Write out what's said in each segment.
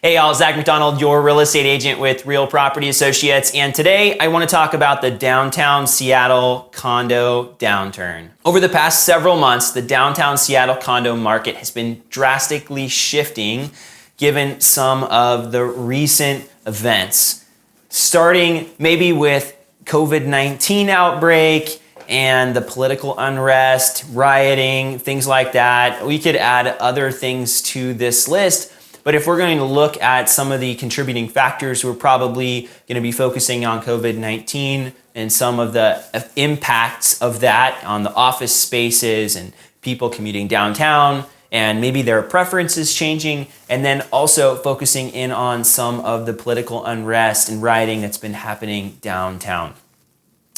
Hey y'all, Zach McDonald, your real estate agent with Real Property Associates, and today I want to talk about the downtown Seattle condo downturn. Over the past several months, the downtown Seattle condo market has been drastically shifting given some of the recent events, starting maybe with COVID-19 outbreak and the political unrest, rioting, things like that. We could add other things to this list. But if we're going to look at some of the contributing factors, we're probably going to be focusing on COVID-19 and some of the impacts of that on the office spaces and people commuting downtown and maybe their preferences changing, and then also focusing in on some of the political unrest and rioting that's been happening downtown.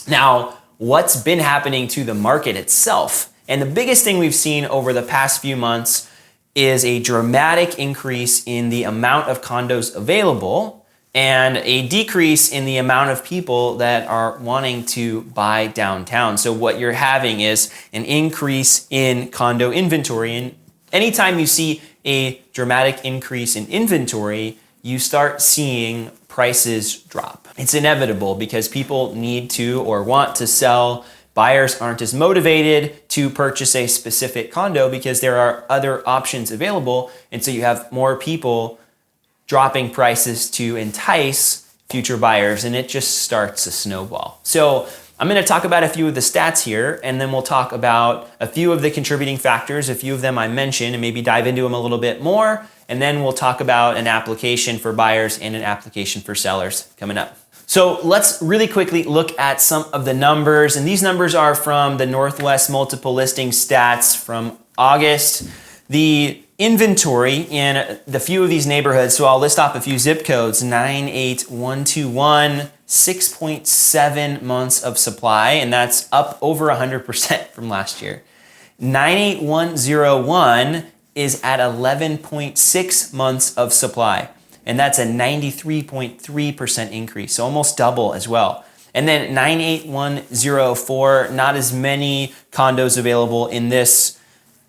Now, what's been happening to the market itself? And the biggest thing we've seen over the past few months is a dramatic increase in the amount of condos available and a decrease in the amount of people that are wanting to buy downtown. So what you're having is an increase in condo inventory. And anytime you see a dramatic increase in inventory, you start seeing prices drop. It's inevitable because people need to or want to sell. Buyers aren't as motivated to purchase a specific condo because there are other options available. And so you have more people dropping prices to entice future buyers, and it just starts a snowball. So I'm going to talk about a few of the stats here, and then we'll talk about a few of the contributing factors, a few of them I mentioned, and maybe dive into them a little bit more. And then we'll talk about an application for buyers and an application for sellers coming up. So let's really quickly look at some of the numbers. And these numbers are from the Northwest Multiple Listing Stats from August. The inventory in the few of these neighborhoods, so I'll list off a few zip codes: 98121, 6.7 months of supply, and that's up over 100% from last year. 98101 is at 11.6 months of supply. And that's a 93.3% increase, so almost double as well. And then 98104, not as many condos available in this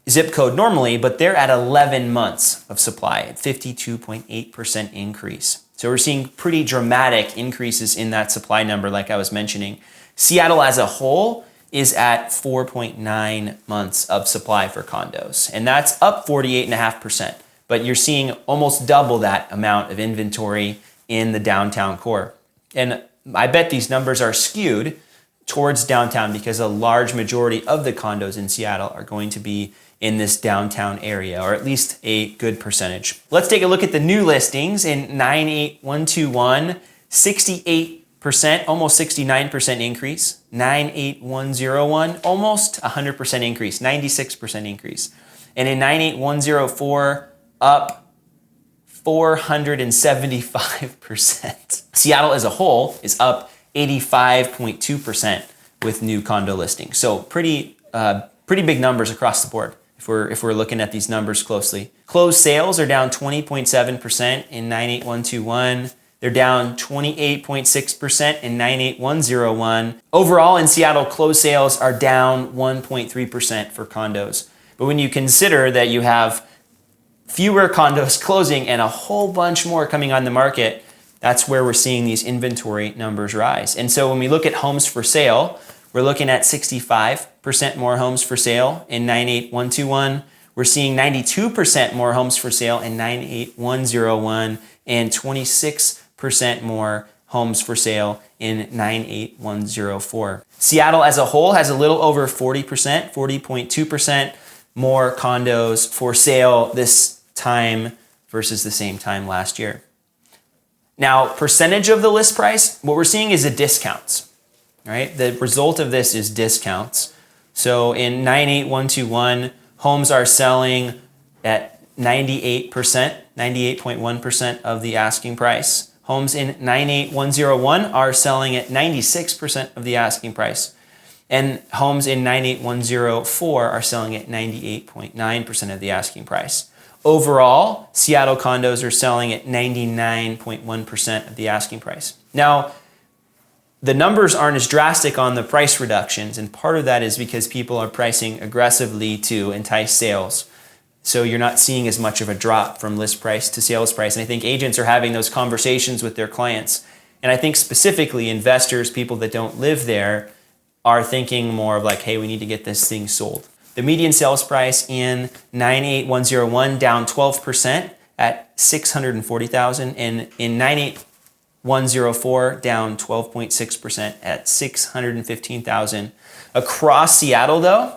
zip code normally, but they're at 11 months of supply at 52.8% increase. So we're seeing pretty dramatic increases in that supply number, like I was mentioning. Seattle as a whole is at 4.9 months of supply for condos, and that's up 48.5%. But you're seeing almost double that amount of inventory in the downtown core. And I bet these numbers are skewed towards downtown because a large majority of the condos in Seattle are going to be in this downtown area, or at least a good percentage. Let's take a look at the new listings in 98121, 68%, almost 69% increase. 98101, almost 100% increase, 96% increase. And in 98104, up 475%. Seattle as a whole is up 85.2% with new condo listings. So pretty big numbers across the board if we're looking at these numbers closely. Closed sales are down 20.7% in 98121. They're down 28.6% in 98101. Overall in Seattle, closed sales are down 1.3% for condos. But when you consider that you have fewer condos closing and a whole bunch more coming on the market, that's where we're seeing these inventory numbers rise. And so when we look at homes for sale, we're looking at 65% more homes for sale in 98121. We're seeing 92% more homes for sale in 98101 and 26% more homes for sale in 98104. Seattle as a whole has a little over 40%, 40.2% more condos for sale this time versus the same time last year. Now, percentage of the list price, what we're seeing is a discounts, right? The result of this is discounts. So in 98121, homes are selling at 98%, 98.1% of the asking price. Homes in 98101 are selling at 96% of the asking price. And homes in 98104 are selling at 98.9% of the asking price. Overall, Seattle condos are selling at 99.1% of the asking price. Now, the numbers aren't as drastic on the price reductions, and part of that is because people are pricing aggressively to entice sales. So you're not seeing as much of a drop from list price to sales price. And I think agents are having those conversations with their clients. And I think specifically investors, people that don't live there, are thinking more of like, hey, we need to get this thing sold. The median sales price in 98101 down 12% at $640,000, and in 98104 down 12.6% at $615,000. Across Seattle though,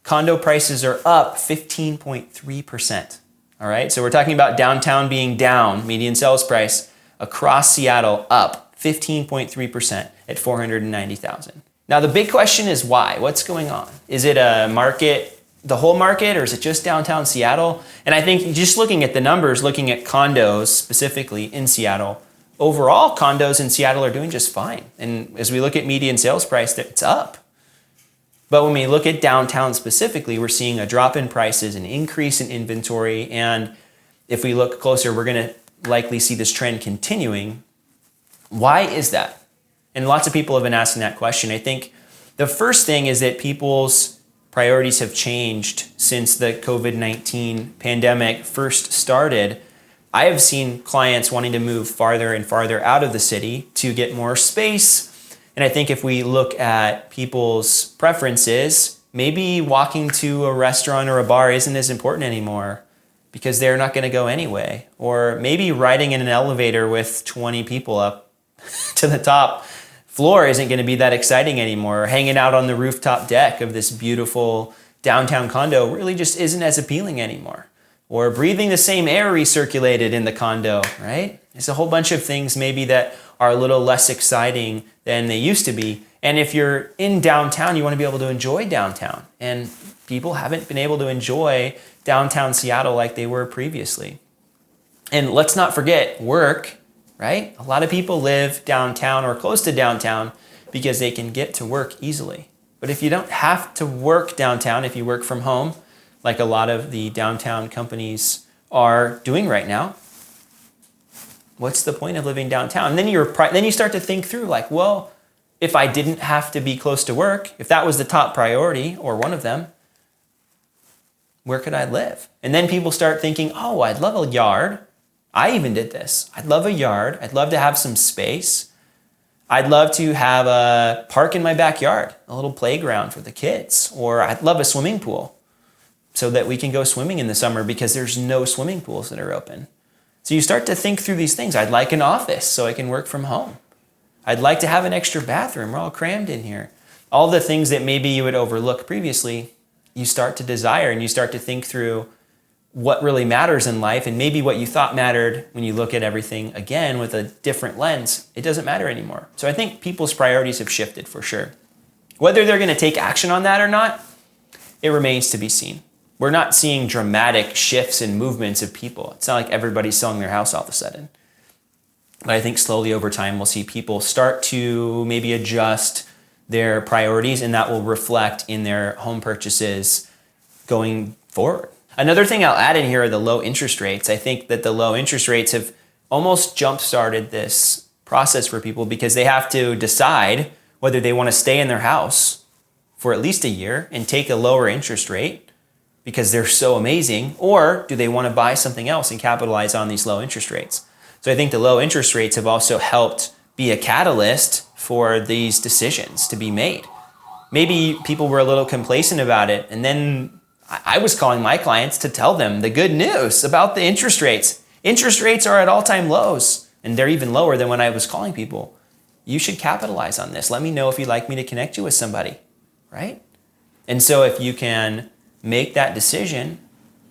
condo prices are up 15.3%. All right, so we're talking about downtown being down, median sales price across Seattle up 15.3% at $490,000. Now the big question is why? What's going on? Is it a market, the whole market, or is it just downtown Seattle? And I think just looking at the numbers, looking at condos specifically in Seattle, overall condos in Seattle are doing just fine. And as we look at median sales price, it's up. But when we look at downtown specifically, we're seeing a drop in prices, an increase in inventory, and if we look closer, we're going to likely see this trend continuing. Why is that? And lots of people have been asking that question. I think the first thing is that people's priorities have changed since the COVID-19 pandemic first started. I have seen clients wanting to move farther and farther out of the city to get more space. And I think if we look at people's preferences, maybe walking to a restaurant or a bar isn't as important anymore because they're not going to go anyway. Or maybe riding in an elevator with 20 people up to the top floor isn't going to be that exciting anymore. Or hanging out on the rooftop deck of this beautiful downtown condo really just isn't as appealing anymore. Or breathing the same air recirculated in the condo, right? There's a whole bunch of things maybe that are a little less exciting than they used to be. And if you're in downtown, you want to be able to enjoy downtown. And people haven't been able to enjoy downtown Seattle like they were previously. And let's not forget work, right? A lot of people live downtown or close to downtown because they can get to work easily. But if you don't have to work downtown, if you work from home, like a lot of the downtown companies are doing right now, what's the point of living downtown? And then you start to think through like, well, if I didn't have to be close to work, if that was the top priority or one of them, where could I live? And then people start thinking, oh, I'd love a yard. I even did this. I'd love a yard. I'd love to have some space. I'd love to have a park in my backyard, a little playground for the kids, or I'd love a swimming pool so that we can go swimming in the summer because there's no swimming pools that are open. So you start to think through these things. I'd like an office so I can work from home. I'd like to have an extra bathroom. We're all crammed in here. All the things that maybe you would overlook previously, you start to desire and you start to think through what really matters in life, and maybe what you thought mattered when you look at everything again with a different lens, it doesn't matter anymore. So I think people's priorities have shifted for sure. Whether they're going to take action on that or not, it remains to be seen. We're not seeing dramatic shifts and movements of people. It's not like everybody's selling their house all of a sudden. But I think slowly over time, we'll see people start to maybe adjust their priorities, and that will reflect in their home purchases going forward. Another thing I'll add in here are the low interest rates. I think that the low interest rates have almost jump-started this process for people because they have to decide whether they want to stay in their house for at least a year and take a lower interest rate because they're so amazing, or do they want to buy something else and capitalize on these low interest rates? So I think the low interest rates have also helped be a catalyst for these decisions to be made. Maybe people were a little complacent about it, and then I was calling my clients to tell them the good news about the interest rates. Interest rates are at all-time lows, and they're even lower than when I was calling people. You should capitalize on this. Let me know if you'd like me to connect you with somebody, right? And so if you can make that decision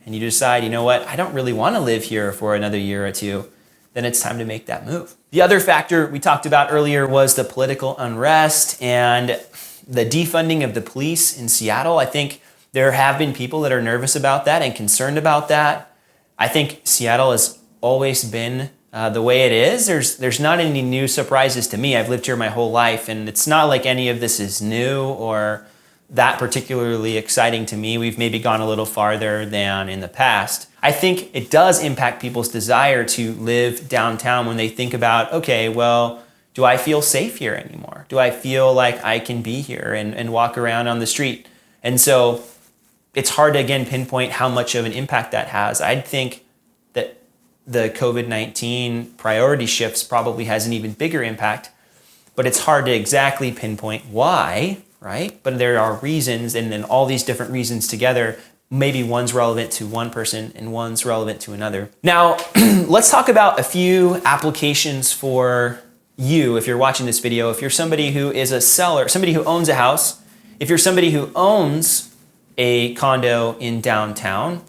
and you decide, you know what, I don't really want to live here for another year or two, then it's time to make that move. The other factor we talked about earlier was the political unrest and the defunding of the police in Seattle. I think there have been people that are nervous about that and concerned about that. I think Seattle has always been the way it is. There's not any new surprises to me. I've lived here my whole life, and it's not like any of this is new or that particularly exciting to me. We've maybe gone a little farther than in the past. I think it does impact people's desire to live downtown when they think about, okay, well, do I feel safe here anymore? Do I feel like I can be here and walk around on the street? And so it's hard to, again, pinpoint how much of an impact that has. I'd think that the COVID-19 priority shifts probably has an even bigger impact, but it's hard to exactly pinpoint why, right? But there are reasons, and then all these different reasons together, maybe one's relevant to one person and one's relevant to another. Now, let's talk about a few applications for you if you're watching this video. If you're somebody who is a seller, somebody who owns a house, if you're somebody who owns a condo in downtown,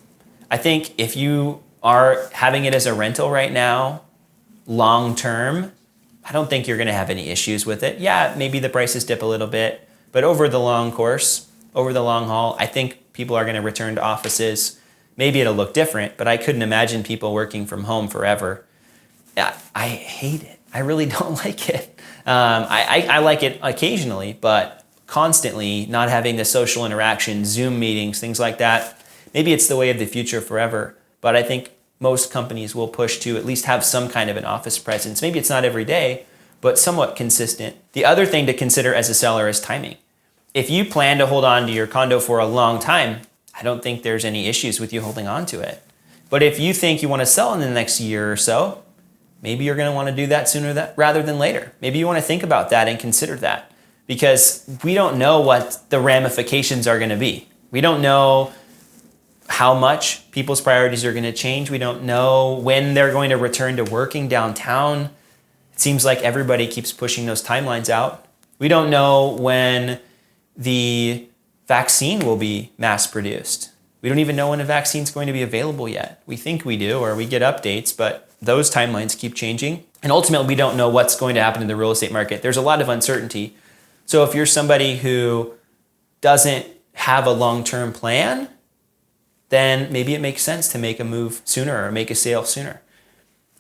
I think if you are having it as a rental right now, long term, I don't think you're gonna have any issues with it. Yeah, maybe the prices dip a little bit, but over the long course, over the long haul, I think people are gonna return to offices. Maybe it'll look different, but I couldn't imagine people working from home forever. Yeah, I hate it. I really don't like it. I like it occasionally, but constantly not having the social interaction, Zoom meetings, things like that. Maybe it's the way of the future forever, but I think most companies will push to at least have some kind of an office presence. Maybe it's not every day, but somewhat consistent. The other thing to consider as a seller is timing. If you plan to hold on to your condo for a long time, I don't think there's any issues with you holding on to it. But if you think you want to sell in the next year or so, maybe you're going to want to do that sooner rather than later. Maybe you want to think about that and consider that, because we don't know what the ramifications are going to be. We don't know how much people's priorities are going to change. We don't know when they're going to return to working downtown. It seems like everybody keeps pushing those timelines out. We don't know when the vaccine will be mass produced. We don't even know when a vaccine is going to be available yet. We think we do, or we get updates, but those timelines keep changing. And ultimately, we don't know what's going to happen in the real estate market. There's a lot of uncertainty. So if you're somebody who doesn't have a long-term plan, then maybe it makes sense to make a move sooner or make a sale sooner.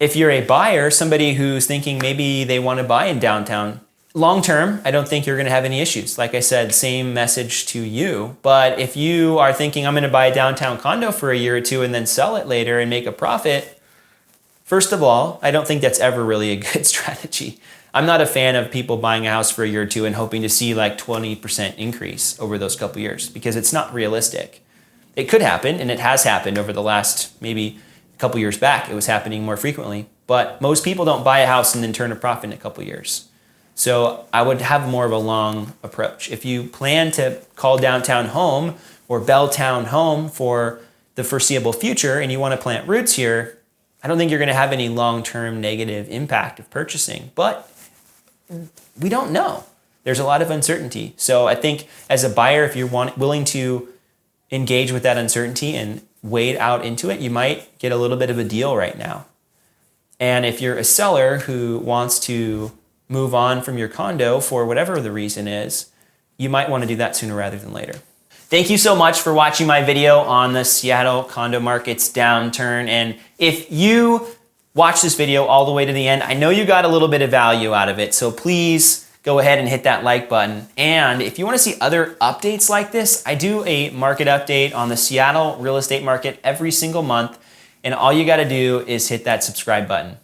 If you're a buyer, somebody who's thinking maybe they want to buy in downtown, long-term, I don't think you're going to have any issues. Like I said, same message to you. But if you are thinking I'm going to buy a downtown condo for a year or two and then sell it later and make a profit, first of all, I don't think that's ever really a good strategy. I'm not a fan of people buying a house for a year or two and hoping to see like 20% increase over those couple years, because it's not realistic. It could happen, and it has happened over the last maybe a couple years back. It was happening more frequently, but most people don't buy a house and then turn a profit in a couple years. So I would have more of a long approach. If you plan to call downtown home or Belltown home for the foreseeable future and you want to plant roots here, I don't think you're going to have any long-term negative impact of purchasing, but we don't know. There's a lot of uncertainty. So I think as a buyer, if you're willing to engage with that uncertainty and wade out into it, you might get a little bit of a deal right now. And if you're a seller who wants to move on from your condo for whatever the reason is, you might want to do that sooner rather than later. Thank you so much for watching my video on the Seattle condo market's downturn. And if you watch this video all the way to the end, I know you got a little bit of value out of it. So please go ahead and hit that like button. And if you want to see other updates like this, I do a market update on the Seattle real estate market every single month. And all you got to do is hit that subscribe button.